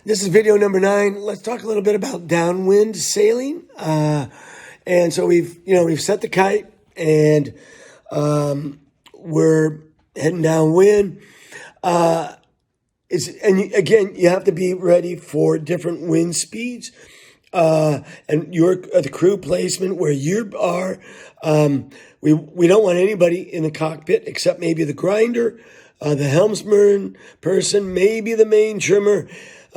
This is video number 9. Let's talk a little bit about downwind sailing. And so we've set the kite and we're heading downwind. And again, you have to be ready for different wind speeds. And the crew placement where you are. We don't want anybody in the cockpit except maybe the grinder, the helmsman person, maybe the main trimmer,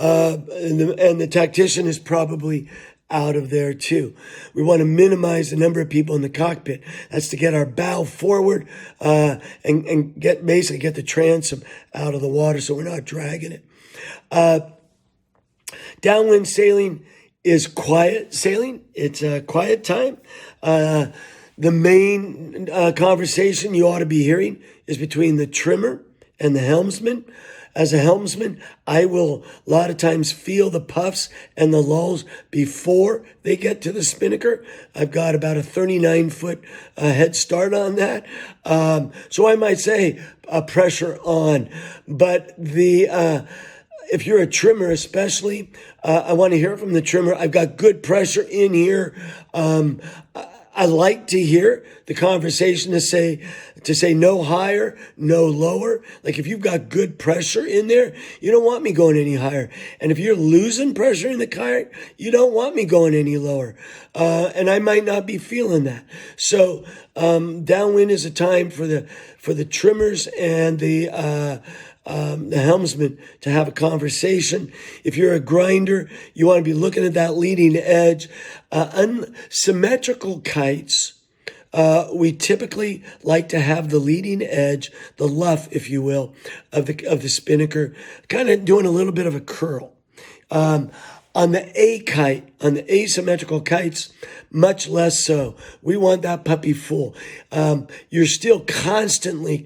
and the tactician is probably out of there too. We want to minimize the number of people in the cockpit. That's to get our bow forward and get the transom out of the water so we're not dragging it. Downwind sailing is quiet sailing. It's a quiet time. The main conversation you ought to be hearing is between the trimmer and the helmsman. As a helmsman, I will a lot of times feel the puffs and the lulls before they get to the spinnaker. I've got about a 39-foot head start on that. So I might say pressure on. But if you're a trimmer especially, I want to hear from the trimmer. I've got good pressure in here. I like to hear the conversation to say no higher, no lower. Like if you've got good pressure in there, you don't want me going any higher. And if you're losing pressure in the kite, you don't want me going any lower. And I might not be feeling that. So downwind is a time for the trimmers and the helmsman to have a conversation. If you're a grinder, you want to be looking at that leading edge. Unsymmetrical kites, we typically like to have the leading edge, the luff, if you will, of the spinnaker, kind of doing a little bit of a curl. On the A kite, on the asymmetrical kites, much less so. We want that puppy full. You're still constantly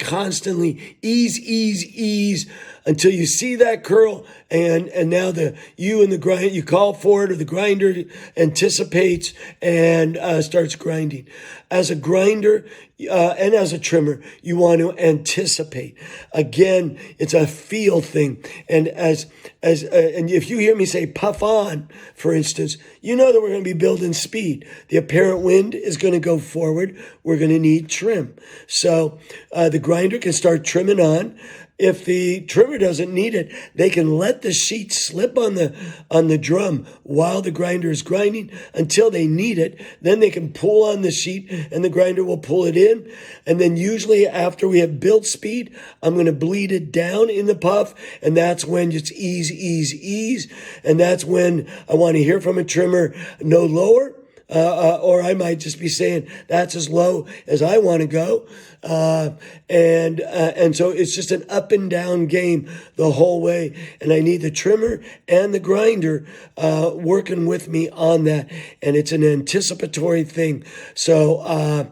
ease until you see that curl, and now you and the grind, you call for it, or the grinder anticipates and starts grinding. As a grinder and as a trimmer, you want to anticipate. Again, it's a feel thing, and and if you hear me say puff on, for instance, you know that we're going to be building speed. The apparent wind is going to go forward. We're going to need trim. So the grinder can start trimming on. If the trimmer doesn't need it, they can let the sheet slip on the drum while the grinder is grinding until they need it. Then they can pull on the sheet and the grinder will pull it in. And then usually after we have built speed, I'm going to bleed it down in the puff. And that's when it's ease. And that's when I want to hear from a trimmer, no lower. Or I might just be saying that's as low as I want to go. And so it's just an up and down game the whole way. And I need the trimmer and the grinder working with me on that. And it's an anticipatory thing. So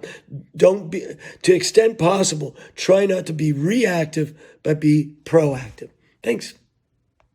to extent possible, try not to be reactive, but be proactive. Thanks.